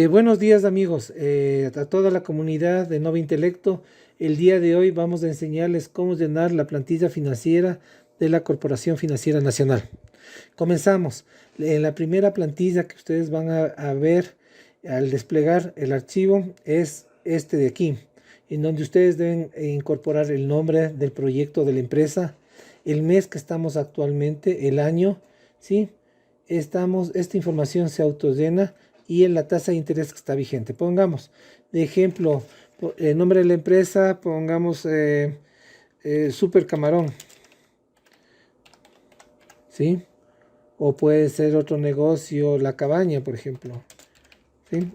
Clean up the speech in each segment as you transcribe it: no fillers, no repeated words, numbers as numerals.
Buenos días amigos, a toda la comunidad de Nova Intelecto. El día de hoy vamos a enseñarles cómo llenar la plantilla financiera de la Corporación Financiera Nacional. Comenzamos. En la primera plantilla que ustedes van a ver al desplegar el archivo es este de aquí, en donde ustedes deben incorporar el nombre del proyecto de la empresa, el mes que estamos actualmente, el año, ¿sí? Esta información se autollena y en la tasa de interés que está vigente. Pongamos, de ejemplo, el nombre de la empresa, pongamos Super Camarón, ¿sí? O puede ser otro negocio, La Cabaña, por ejemplo, ¿sí?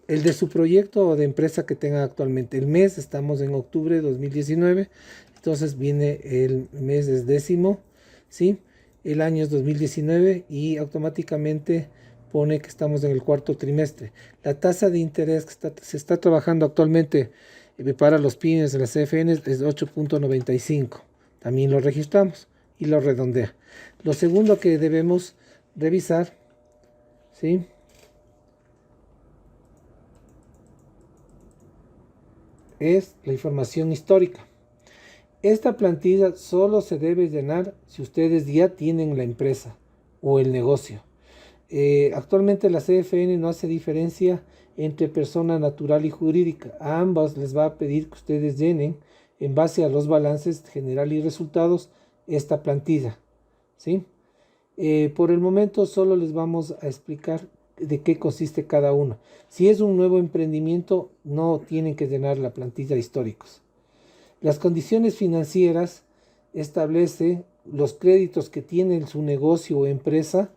El de su proyecto o de empresa que tenga actualmente. El mes, estamos en octubre de 2019, entonces viene el mes es décimo, ¿sí? El año es 2019 y automáticamente pone que estamos en el cuarto trimestre. La tasa de interés que se está trabajando actualmente para los pymes de las CFN es 8.95. También lo registramos y lo redondea. Lo segundo que debemos revisar, ¿sí?, es la información histórica. Esta plantilla solo se debe llenar si ustedes ya tienen la empresa o el negocio. Actualmente la CFN no hace diferencia entre persona natural y jurídica. A ambas les va a pedir que ustedes llenen en base a los balances general y resultados esta plantilla, ¿sí? Por el momento solo les vamos a explicar de qué consiste cada uno. Si es un nuevo emprendimiento, no tienen que llenar la plantilla de históricos. Las condiciones financieras establece los créditos que tiene su negocio o empresa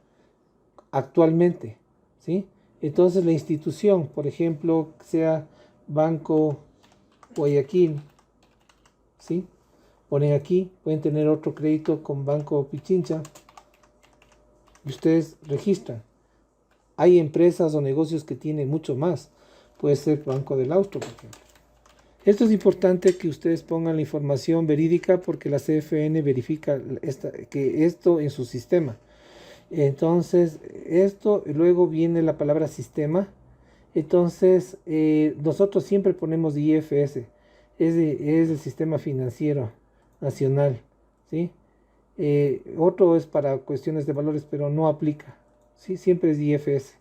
actualmente, ¿sí? Entonces la institución, por ejemplo, sea Banco Guayaquil, ¿sí? Ponen aquí, pueden tener otro crédito con Banco Pichincha y ustedes registran. Hay empresas o negocios que tienen mucho más. Puede ser Banco del Austro, por ejemplo. Esto es importante que ustedes pongan la información verídica porque la CFN verifica que esto en su sistema. Entonces, esto, luego viene la palabra sistema. Entonces, nosotros siempre ponemos IFS. Es el Sistema Financiero Nacional, ¿sí? Otro es para cuestiones de valores, pero no aplica, ¿sí? Siempre es IFS.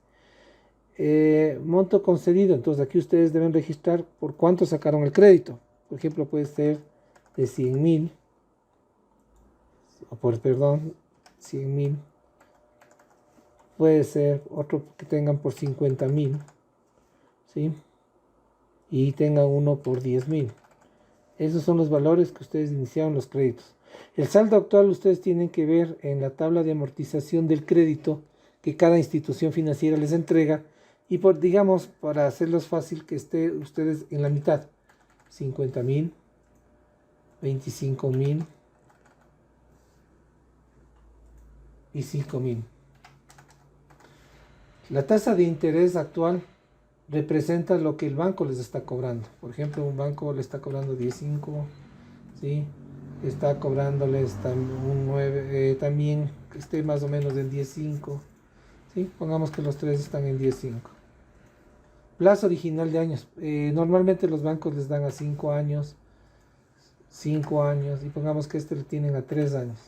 Monto concedido, entonces aquí ustedes deben registrar por cuánto sacaron el crédito. Por ejemplo, puede ser de 100.000, o por, perdón, 100.000. Puede ser otro que tengan por 50.000, ¿sí? Y tengan uno por 10.000. Esos son los valores que ustedes iniciaron los créditos. El saldo actual ustedes tienen que ver en la tabla de amortización del crédito que cada institución financiera les entrega. Y por, digamos, para hacerlos fácil, que esté ustedes en la mitad. 50.000, 25.000 y 5.000. La tasa de interés actual representa lo que el banco les está cobrando. Por ejemplo, un banco le está cobrando 10.5, ¿sí? Está cobrándoles un 9, también que esté más o menos en 10.5, ¿sí? Pongamos que los tres están en 10.5. Plazo original de años. Normalmente los bancos les dan a 5 años, 5 años, y pongamos que lo tienen a 3 años.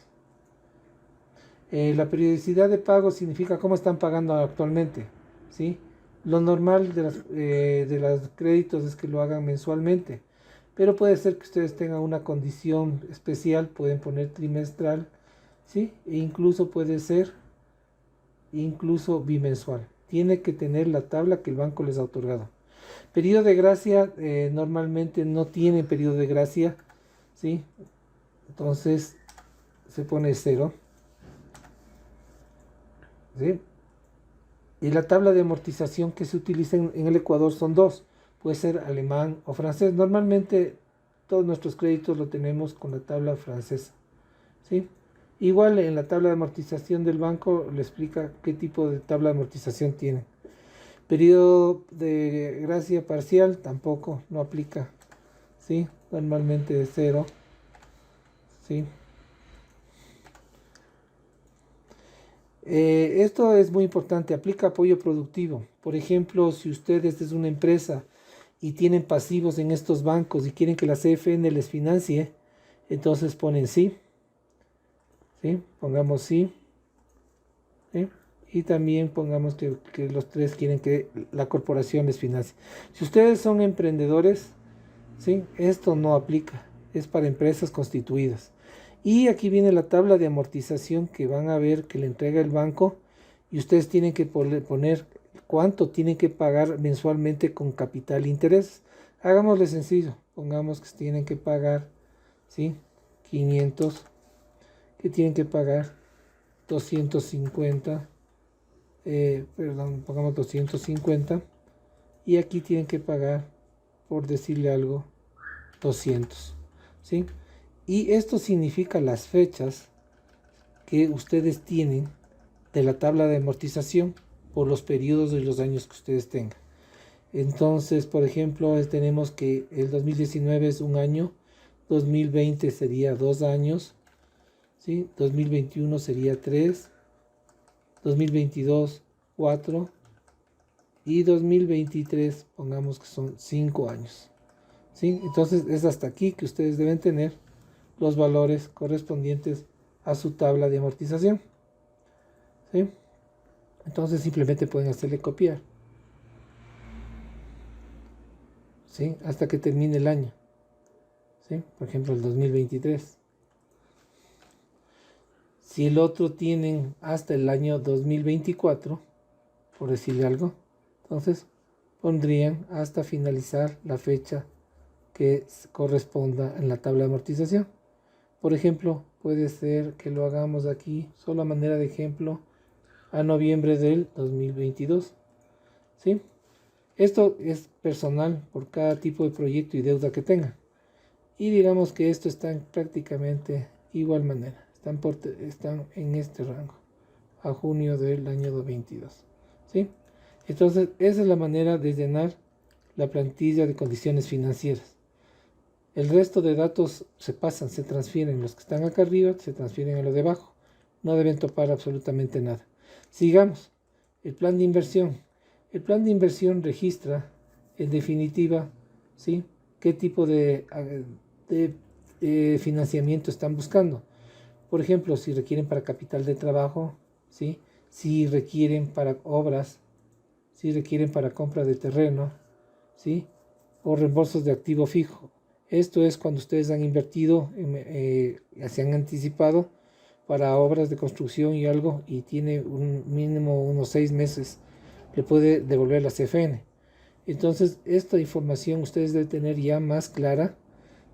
La periodicidad de pago significa cómo están pagando actualmente, ¿sí? Lo normal de los créditos es que lo hagan mensualmente, pero puede ser que ustedes tengan una condición especial, pueden poner trimestral, ¿sí? E incluso puede ser bimensual. Tiene que tener la tabla que el banco les ha otorgado. Periodo de gracia, normalmente no tiene periodo de gracia, ¿sí? Entonces se pone 0, ¿sí? Y la tabla de amortización que se utiliza en el Ecuador son dos. Puede ser alemán o francés. Normalmente todos nuestros créditos lo tenemos con la tabla francesa, ¿sí? Igual en la tabla de amortización del banco le explica qué tipo de tabla de amortización tiene. Periodo de gracia parcial tampoco, no aplica, ¿sí? Normalmente es 0, ¿sí? Esto es muy importante, aplica apoyo productivo. Por ejemplo, si ustedes es una empresa y tienen pasivos en estos bancos y quieren que la CFN les financie, entonces ponen sí, ¿sí? Pongamos sí, ¿sí? Y también pongamos que los tres quieren que la corporación les financie. Si ustedes son emprendedores, ¿sí? Esto no aplica, es para empresas constituidas. Y aquí viene la tabla de amortización que van a ver que le entrega el banco y ustedes tienen que poner cuánto tienen que pagar mensualmente con capital e interés. Hagámosle sencillo, pongamos que tienen que pagar, ¿sí? 500, que tienen que pagar 250, perdón, pongamos 250 y aquí tienen que pagar, por decirle algo, 200, ¿sí? Y esto significa las fechas que ustedes tienen de la tabla de amortización por los periodos de los años que ustedes tengan. Entonces, por ejemplo, tenemos que el 2019 es un año, 2020 sería 2 años, ¿sí? 2021 sería 3, 2022 4 y 2023 pongamos que son 5 años, ¿sí? Entonces es hasta aquí que ustedes deben tener los valores correspondientes a su tabla de amortización, ¿sí? Entonces simplemente pueden hacerle copiar, ¿sí? Hasta que termine el año, ¿sí? Por ejemplo, el 2023. Si el otro tienen hasta el año 2024, por decirle algo, entonces pondrían hasta finalizar la fecha que corresponda en la tabla de amortización. Por ejemplo, puede ser que lo hagamos aquí, solo a manera de ejemplo, a noviembre del 2022, ¿sí? Esto es personal por cada tipo de proyecto y deuda que tenga. Y digamos que esto está en prácticamente igual manera. Están en este rango a junio del año 2022, ¿sí? Entonces, esa es la manera de llenar la plantilla de condiciones financieras. El resto de datos se pasan, se transfieren. Los que están acá arriba se transfieren a los de abajo. No deben topar absolutamente nada. Sigamos. El plan de inversión. El plan de inversión registra, en definitiva, ¿sí? qué tipo de financiamiento están buscando. Por ejemplo, si requieren para capital de trabajo, ¿sí? Si requieren para obras, si requieren para compra de terreno, ¿sí? O reembolsos de activo fijo. Esto es cuando ustedes han invertido, se han anticipado para obras de construcción y algo y tiene un mínimo unos 6 meses, le puede devolver la CFN. Entonces, esta información ustedes deben tener ya más clara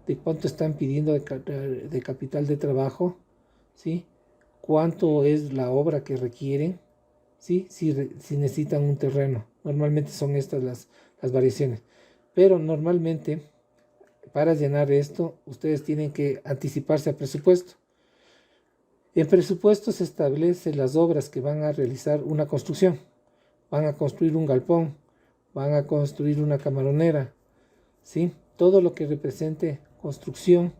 de cuánto están pidiendo de capital de trabajo, ¿sí? Cuánto es la obra que requieren, ¿sí? Si necesitan un terreno. Normalmente son estas las variaciones. Pero normalmente, para llenar esto, ustedes tienen que anticiparse al presupuesto. En presupuesto se establece las obras que van a realizar una construcción. Van a construir un galpón, van a construir una camaronera, ¿sí? Todo lo que represente construcción,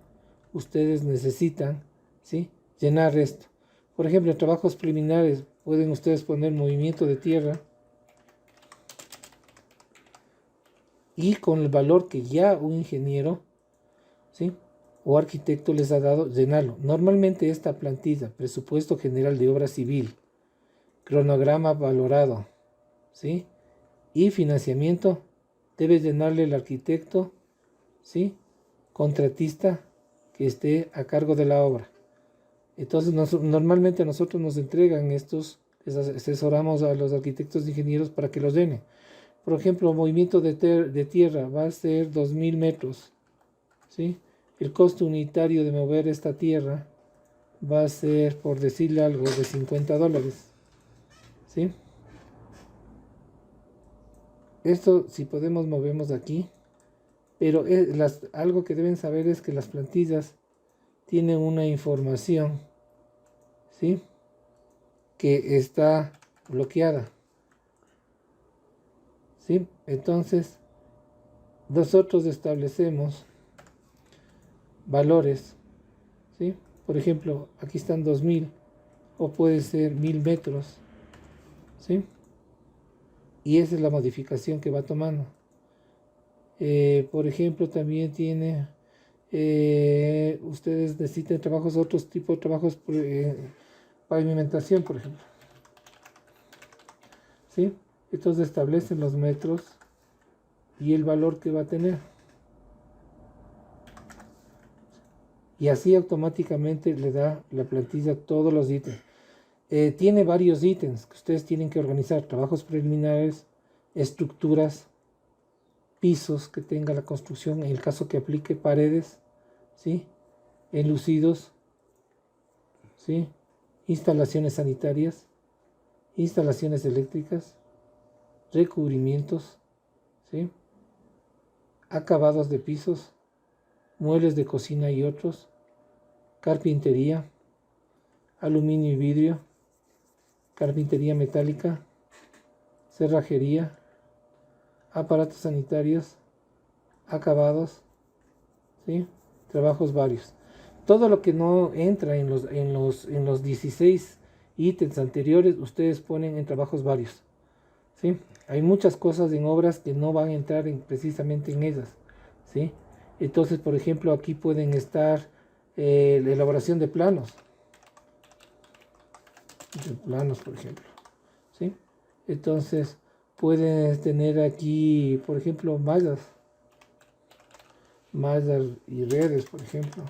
ustedes necesitan, ¿sí? Llenar esto. Por ejemplo, en trabajos preliminares pueden ustedes poner movimiento de tierra y con el valor que ya un ingeniero, ¿sí? o arquitecto les ha dado, llenarlo. Normalmente esta plantilla, presupuesto general de obra civil, cronograma valorado, ¿sí? y financiamiento, debe llenarle el arquitecto, ¿sí? contratista que esté a cargo de la obra. Entonces normalmente nosotros nos entregan estos, les asesoramos a los arquitectos e ingenieros para que los llenen. Por ejemplo, movimiento de tierra va a ser 2000 metros, ¿sí? El costo unitario de mover esta tierra va a ser, por decirle algo, de $50, ¿sí? Esto, si podemos, movemos aquí, pero algo que deben saber es que las plantillas tienen una información, ¿sí? que está bloqueada, ¿sí? Entonces, nosotros establecemos valores, ¿sí? Por ejemplo, aquí están 2000, o puede ser 1000 metros, ¿sí? Y esa es la modificación que va tomando. Por ejemplo, también tiene, ustedes necesitan trabajos, otros tipos de trabajos, pavimentación, por ejemplo, ¿sí? Entonces establecen los metros y el valor que va a tener. Y así automáticamente le da la plantilla todos los ítems. Tiene varios ítems que ustedes tienen que organizar: trabajos preliminares, estructuras, pisos que tenga la construcción, en el caso que aplique paredes, ¿sí? Enlucidos, ¿sí? Instalaciones sanitarias, instalaciones eléctricas, recubrimientos, ¿sí? Acabados de pisos, muebles de cocina y otros, carpintería, aluminio y vidrio, carpintería metálica, cerrajería, aparatos sanitarios, acabados, ¿sí? Trabajos varios. Todo lo que no entra en los 16 ítems anteriores, ustedes ponen en trabajos varios, ¿sí? Hay muchas cosas en obras que no van a entrar precisamente en ellas, ¿sí? Entonces, por ejemplo, aquí pueden estar la elaboración de planos, por ejemplo, ¿sí? Entonces, pueden tener aquí, por ejemplo, mallas y redes, por ejemplo.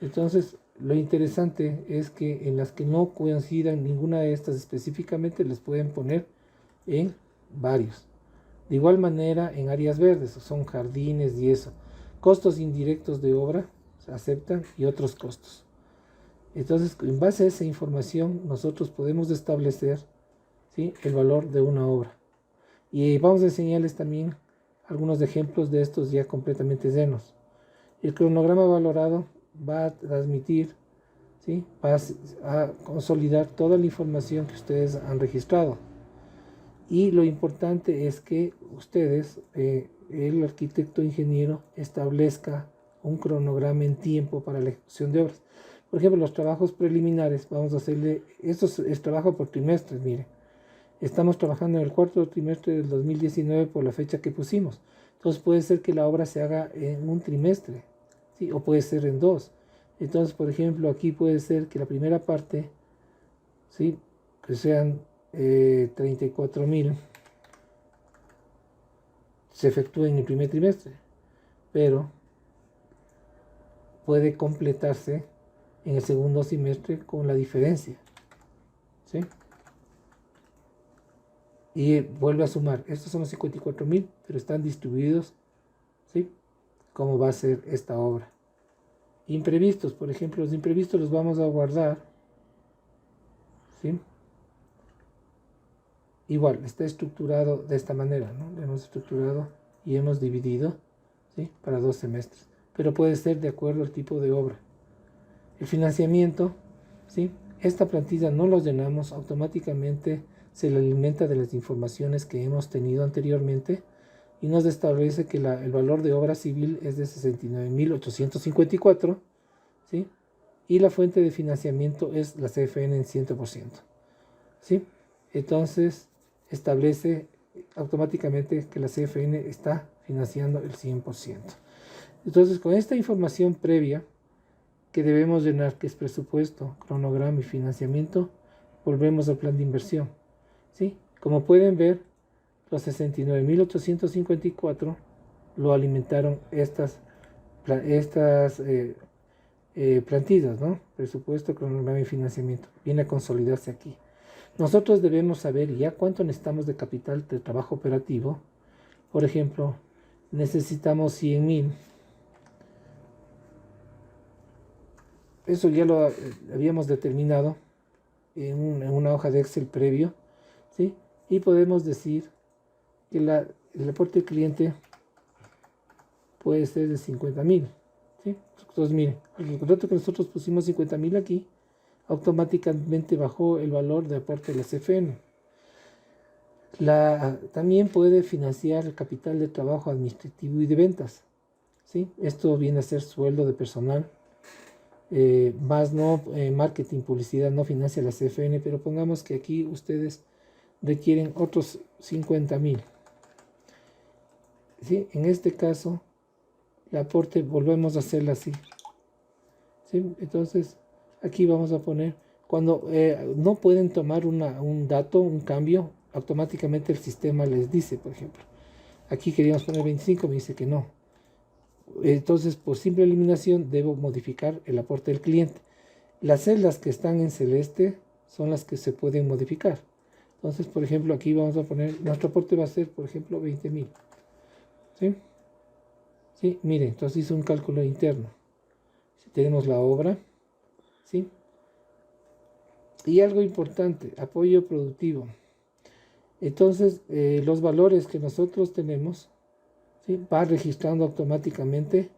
Entonces, lo interesante es que en las que no coincidan ninguna de estas específicamente, les pueden poner en varios. De igual manera, en áreas verdes, son jardines y eso. Costos indirectos de obra se aceptan y otros costos. Entonces, en base a esa información, nosotros podemos establecer, ¿sí?, el valor de una obra. Y vamos a enseñarles también algunos ejemplos de estos ya completamente llenos. El cronograma valorado va a transmitir, ¿sí?, va a consolidar toda la información que ustedes han registrado. Y lo importante es que ustedes, el arquitecto ingeniero, establezca un cronograma en tiempo para la ejecución de obras. Por ejemplo, los trabajos preliminares, vamos a hacerle, esto es trabajo por trimestres, miren. Estamos trabajando en el cuarto trimestre del 2019 por la fecha que pusimos. Entonces puede ser que la obra se haga en un trimestre, ¿sí?, o puede ser en dos. Entonces, por ejemplo, aquí puede ser que la primera parte, ¿sí?, que sean 34.000, se efectúe en el primer trimestre, pero puede completarse en el segundo semestre con la diferencia, ¿sí? Y vuelve a sumar. Estos son los 54.000, pero están distribuidos, ¿sí?, cómo va a ser esta obra. Imprevistos, por ejemplo, los imprevistos los vamos a guardar, ¿sí? Igual, está estructurado de esta manera, ¿no? Lo hemos estructurado y hemos dividido, ¿sí?, para 2 semestres, pero puede ser de acuerdo al tipo de obra. El financiamiento, ¿sí?, esta plantilla no lo llenamos, automáticamente se le alimenta de las informaciones que hemos tenido anteriormente y nos establece que el valor de obra civil es de 69.854, ¿sí?, y la fuente de financiamiento es la CFN en 100%, ¿sí? Entonces establece automáticamente que la CFN está financiando el 100%. Entonces, con esta información previa que debemos llenar, que es presupuesto, cronograma y financiamiento, volvemos al plan de inversión, ¿sí? Como pueden ver, los 69.854 lo alimentaron estas plantillas, ¿no? Presupuesto, cronograma y financiamiento. Viene a consolidarse aquí. Nosotros debemos saber ya cuánto necesitamos de capital de trabajo operativo. Por ejemplo, necesitamos 100.000. Eso ya lo habíamos determinado en una hoja de Excel previo, ¿sí? Y podemos decir que el aporte del cliente puede ser de 50.000, ¿sí? Entonces, miren, el contrato que nosotros pusimos 50.000 aquí, automáticamente bajó el valor de aporte de la CFN. También puede financiar el capital de trabajo administrativo y de ventas, ¿sí? Esto viene a ser sueldo de personal, más no marketing, publicidad no financia la CFN, pero pongamos que aquí ustedes requieren otros 50.000. ¿Sí? En este caso, el aporte volvemos a hacerlo así. ¿Sí? Entonces, aquí vamos a poner, cuando no pueden tomar un dato, un cambio, automáticamente el sistema les dice, por ejemplo, aquí queríamos poner 25, me dice que no. Entonces, por simple eliminación, debo modificar el aporte del cliente. Las celdas que están en celeste son las que se pueden modificar. Entonces, por ejemplo, aquí vamos a poner, nuestro aporte va a ser, por ejemplo, 20.000. ¿Sí? ¿Sí? Miren, entonces hice un cálculo interno. Si tenemos la obra, ¿sí? Y algo importante, apoyo productivo. Entonces, los valores que nosotros tenemos, ¿sí? Va registrando automáticamente,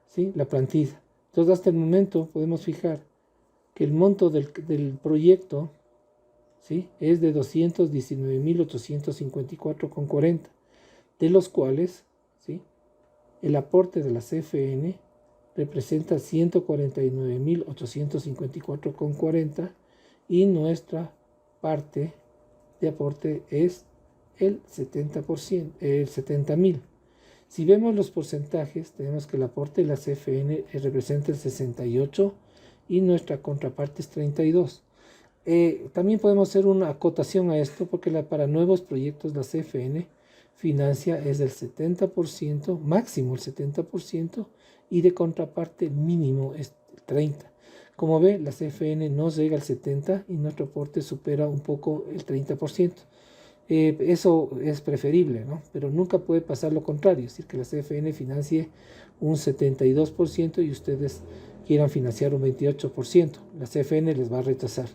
¿sí? La plantilla. Entonces, hasta el momento podemos fijar que el monto del proyecto, ¿sí? Es de 219.854,40, de los cuales, ¿sí? El aporte de la CFN representa 149.854,40 y nuestra parte de aporte es el 70%, el 70.000. Si vemos los porcentajes, tenemos que el aporte de la CFN representa el 68 y nuestra contraparte es 32. También podemos hacer una acotación a esto, porque para nuevos proyectos la CFN financia es del 70%, máximo el 70%, y de contraparte mínimo es 30%. Como ve, la CFN no llega al 70% y nuestro aporte supera un poco el 30%. Eso es preferible, ¿no? Pero nunca puede pasar lo contrario, es decir, que la CFN financie un 72% y ustedes quieran financiar un 28%. La CFN les va a rechazar.